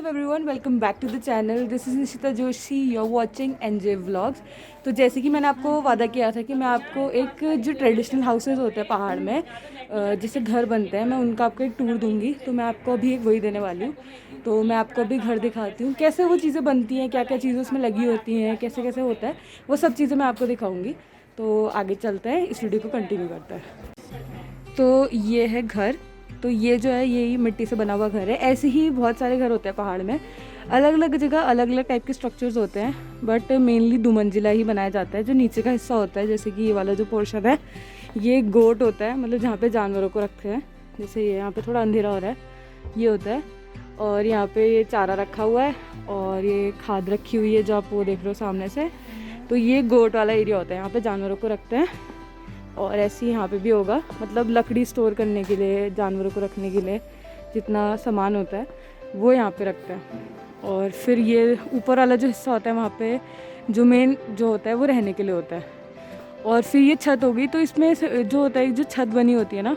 WhatsApp everyone, welcome back to the channel. This is Nishita Joshi, you are watching NJ vlogs. तो जैसे कि मैंने आपको वादा किया था कि मैं आपको एक जो ट्रेडिशनल हाउसेस होते हैं पहाड़ में, जैसे घर बनते हैं, मैं उनका आपको एक टूर दूंगी। तो मैं आपको अभी एक वही देने वाली हूँ। तो मैं आपको अभी घर दिखाती हूँ, कैसे वो चीज़ें बनती हैं, क्या क्या चीज़ें उसमें लगी होती हैं, कैसे कैसे होता है, वो सब चीज़ें मैं आपको दिखाऊँगी। तो आगे चलते हैं, इस वीडियो को कंटिन्यू करते हैं। तो ये है घर। तो ये जो है यही मिट्टी से बना हुआ घर है। ऐसे ही बहुत सारे घर होते हैं पहाड़ में, अलग अलग जगह अलग अलग टाइप के स्ट्रक्चर्स होते हैं, बट मेनली 2 मंजिला ही बनाया जाता है। जो नीचे का हिस्सा होता है, जैसे कि ये वाला जो पोर्शन है, ये गोट होता है, मतलब जहाँ पे जानवरों को रखते हैं। जैसे ये यहाँ पे थोड़ा अंधेरा हो रहा है, ये होता है। और यहाँ पे ये चारा रखा हुआ है और ये खाद रखी हुई है जो आप वो देख रहे हो सामने से। तो ये गोट वाला एरिया होता है, यहाँ पे जानवरों को रखते हैं। और ऐसे ही यहाँ पे भी होगा, मतलब लकड़ी स्टोर करने के लिए, जानवरों को रखने के लिए जितना सामान होता है वो यहाँ पे रखते हैं। और फिर ये ऊपर वाला जो हिस्सा होता है, वहाँ पे जो मेन जो होता है वो रहने के लिए होता है। और फिर ये छत होगी। तो इसमें जो होता है, जो छत बनी होती है ना,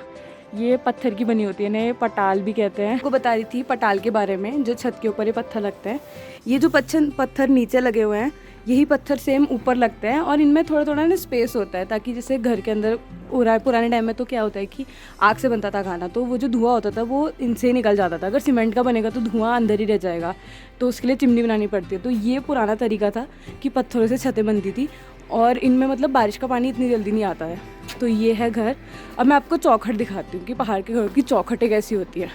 ये पत्थर की बनी होती है ना, ये पटाल भी कहते हैं। आपको बता रही थी पटाल के बारे में, जो छत के ऊपर ये पत्थर लगते हैं। ये जो पत्थर नीचे लगे हुए हैं, यही पत्थर सेम ऊपर लगते हैं। और इनमें थोड़ा थोड़ा ना स्पेस होता है, ताकि जैसे घर के अंदर हो रहा है। पुराने टाइम में तो क्या होता है कि आग से बनता था खाना, तो वो जो धुआं होता था वो इनसे निकल जाता था। अगर सीमेंट का बनेगा तो धुआं अंदर ही रह जाएगा, तो उसके लिए चिमनी बनानी पड़ती है। तो ये पुराना तरीका था कि पत्थरों से छतें बनती थी, और इनमें मतलब बारिश का पानी इतनी जल्दी नहीं आता है। तो ये है घर। अब मैं आपको चौखट दिखाती हूँ कि पहाड़ के घरों की चौखटें कैसी होती है।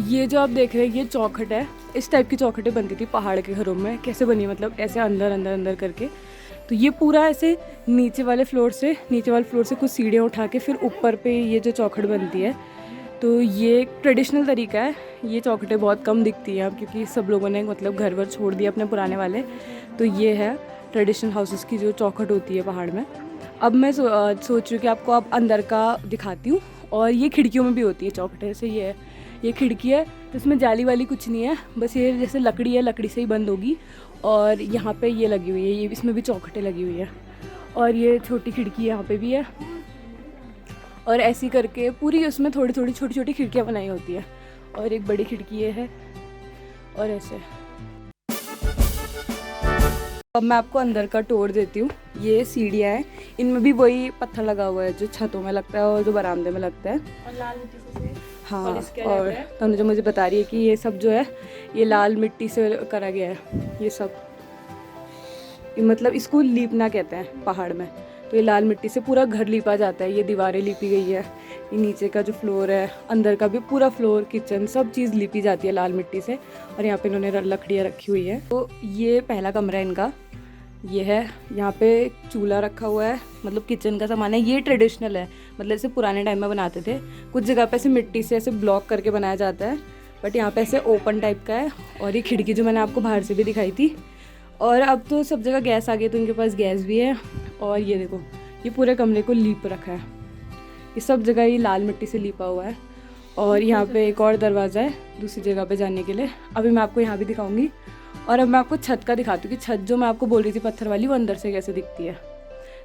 ये जो आप देख रहे हैं, ये चौखट है। इस टाइप की चौखटें बनती थी पहाड़ के घरों में। कैसे बनी, मतलब ऐसे अंदर अंदर अंदर करके। तो ये पूरा ऐसे नीचे वाले फ्लोर से कुछ सीढ़ियाँ उठा के फिर ऊपर पे ये जो चौखट बनती है। तो ये एक ट्रेडिशनल तरीका है। ये चौखटें बहुत कम दिखती हैं अब, क्योंकि सब लोगों ने मतलब घर वर छोड़ दिया अपने पुराने वाले। तो ये है ट्रेडिशनल हाउसेस की जो चौखट होती है पहाड़ में। अब मैं सोच रही हूँ कि आपको अब अंदर का दिखाती हूँ। और ये खिड़कियों में भी होती है चौखटें। जैसे ये खिड़की है, तो इसमें जाली वाली कुछ नहीं है, बस ये जैसे लकड़ी है, लकड़ी से ही बंद होगी। और यहाँ पे ये लगी हुई है, ये इसमें भी चौखटें लगी हुई है। और ये छोटी खिड़की यहाँ पे भी है। और ऐसी करके पूरी उसमें थोड़ी थोड़ी छोटी छोटी खिड़कियाँ बनाई होती है। और एक बड़ी खिड़की ये है, और ऐसे। अब मैं आपको अंदर का टूर देती हूँ। ये सीढ़ियाँ हैं, इनमें भी वही पत्थर लगा हुआ है जो छतों में लगता है और जो बरामदे में लगता है। और लाल मिट्टी से हाँ। और तनु जो मुझे बता रही है कि ये सब जो है ये लाल मिट्टी से करा गया है। ये सब मतलब इसको लीपना कहते हैं पहाड़ में। तो ये लाल मिट्टी से पूरा घर लीपा जाता है। ये दीवारें लीपी गई है, ये नीचे का जो फ्लोर है, अंदर का भी पूरा फ्लोर, किचन, सब चीज़ लीपी जाती है लाल मिट्टी से। और यहाँ पे इन्होंने लकड़ियाँ रखी हुई है। तो ये पहला कमरा है इनका, ये है। यहाँ पे चूल्हा रखा हुआ है, मतलब किचन का सामान है। ये ट्रेडिशनल है, मतलब ऐसे पुराने टाइम में बनाते थे। कुछ जगह पे ऐसे मिट्टी से ऐसे ब्लॉक करके बनाया जाता है, बट यहाँ पे ऐसे ओपन टाइप का है। और ये खिड़की जो मैंने आपको बाहर से भी दिखाई थी। और अब तो सब जगह गैस आ गई, तो इनके पास गैस भी है। और ये देखो, ये पूरे कमरे को लीप रखा है। ये सब जगह ये लाल मिट्टी से लीपा हुआ है। और यहाँ पे एक और दरवाज़ा है दूसरी जगह पे जाने के लिए, अभी मैं आपको यहाँ भी दिखाऊंगी। और अब मैं आपको छत का दिखाती हूँ कि छत जो मैं आपको बोल रही थी पत्थर वाली, वो अंदर से कैसे दिखती है।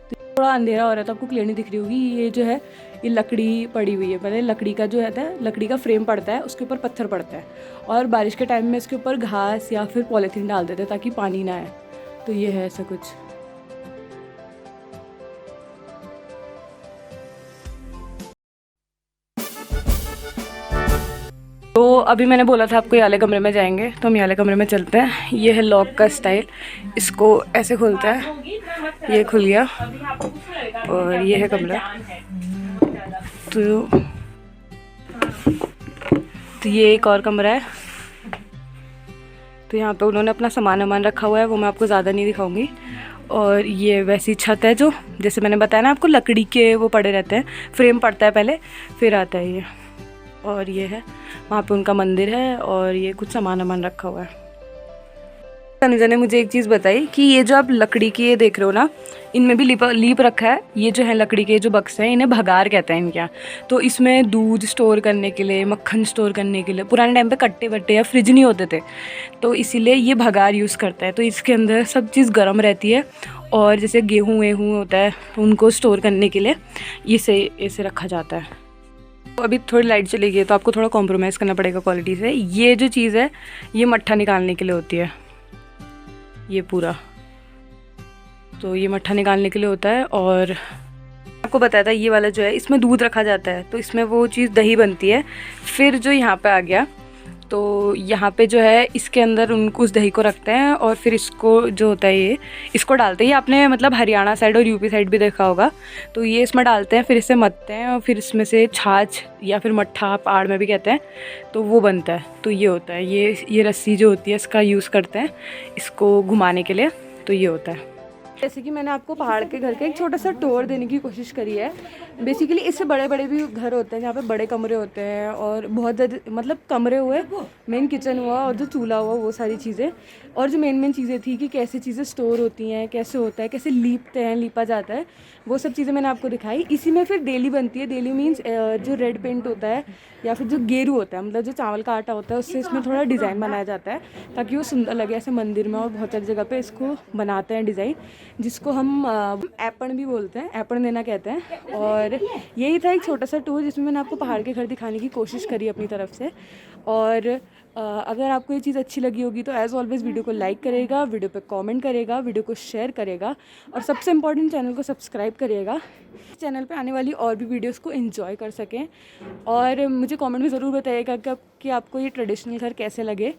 तो थोड़ा अंधेरा हो रहा है तो आपको क्लियर नहीं दिख रही होगी। ये जो है ये लकड़ी पड़ी हुई है। पहले लकड़ी का जो रहता है, लकड़ी का फ्रेम पड़ता है, उसके ऊपर पत्थर पड़ता है। और बारिश के टाइम में इसके ऊपर घास या फिर पॉलीथीन डाल देते हैं ताकि पानी ना आए। तो ये है ऐसा कुछ। तो अभी मैंने बोला था आपको ये वाले कमरे में जाएंगे, तो हम ये वाले कमरे में चलते हैं। ये है लॉक का स्टाइल, इसको ऐसे खुलता है, ये खुल गया। और ये है कमरा। तो ये एक और कमरा है। तो यहाँ पे उन्होंने अपना सामान रखा हुआ है, वो मैं आपको ज़्यादा नहीं दिखाऊंगी। और ये वैसी छत है जो, जैसे मैंने बताया ना आपको, लकड़ी के वो पड़े रहते हैं, फ्रेम पड़ता है पहले, फिर आता है ये। और ये है, वहाँ पे उनका मंदिर है। और ये कुछ सामान रखा हुआ है। तनुजा ने मुझे एक चीज़ बताई कि ये जो आप लकड़ी की ये देख रहे हो ना, इनमें भी लीप रखा है। ये जो है लकड़ी के जो बक्से हैं, इन्हें भगार कहते हैं इनके यहाँ। तो इसमें दूध स्टोर करने के लिए, मक्खन स्टोर करने के लिए, पुराने टाइम पे कट्टे वट्टे या फ्रिज नहीं होते थे, तो इसीलिए ये भगार यूज़ करता है। तो इसके अंदर सब चीज़ गर्म रहती है। और जैसे गेहूँ वेहूँ होता है, तो उनको स्टोर करने के लिए इसे रखा जाता है। अभी थोड़ी लाइट चली गई है तो आपको थोड़ा कॉम्प्रोमाइज़ करना पड़ेगा क्वालिटी से। ये जो चीज़ है ये मट्ठा निकालने के लिए होती है, ये पूरा, तो ये मट्ठा निकालने के लिए होता है। और आपको बताया था ये वाला जो है इसमें दूध रखा जाता है, तो इसमें वो चीज़ दही बनती है। फिर जो यहाँ पे आ गया, तो यहाँ पे जो है इसके अंदर उनको उस दही को रखते हैं और फिर इसको जो होता है ये इसको डालते हैं। ये आपने मतलब हरियाणा साइड और यूपी साइड भी देखा होगा, तो ये इसमें डालते हैं, फिर इसे मथते हैं और फिर इसमें से छाछ या फिर मट्ठा पहाड़ में भी कहते हैं, तो वो बनता है। तो ये होता है, ये रस्सी जो होती है इसका यूज़ करते हैं इसको घुमाने के लिए, तो ये होता है। जैसे कि मैंने आपको पहाड़ के घर का एक छोटा सा टूर देने की कोशिश करी है। बेसिकली इससे बड़े बड़े भी घर होते हैं जहाँ पे बड़े कमरे होते हैं और बहुत ज़्यादा मतलब कमरे हुए, मेन किचन हुआ और जो चूल्हा हुआ, वो सारी चीज़ें। और जो मेन चीज़ें थी कि कैसे चीज़ें स्टोर होती हैं, कैसे होता है, कैसे लीपा जाता है, वो सब चीज़ें मैंने आपको दिखाई। इसी में फिर डेली बनती है। डेली मीन्स जो रेड पेंट होता है या फिर जो गेरू होता है, मतलब जो चावल का आटा होता है, उससे इसमें थोड़ा डिज़ाइन बनाया जाता है ताकि वो सुंदर लगे। ऐसे मंदिर में और बहुत सारी जगह पे इसको बनाते हैं डिज़ाइन, जिसको हम ऐपण भी बोलते हैं, ऐपण देना कहते हैं। और यही था एक छोटा सा टूर जिसमें मैंने आपको पहाड़ के घर दिखाने की कोशिश करी अपनी तरफ से। और अगर आपको ये चीज़ अच्छी लगी होगी तो एज़ ऑलवेज़ वीडियो को लाइक करेगा, वीडियो पे कमेंट करेगा, वीडियो को शेयर करेगा और सबसे इम्पॉर्टेंट चैनल को सब्सक्राइब करिएगा, चैनल पे आने वाली और भी वीडियोस को एंजॉय कर सकें। और मुझे कमेंट में ज़रूर बताइएगा कि आपको ये ट्रेडिशनल घर कैसे लगे।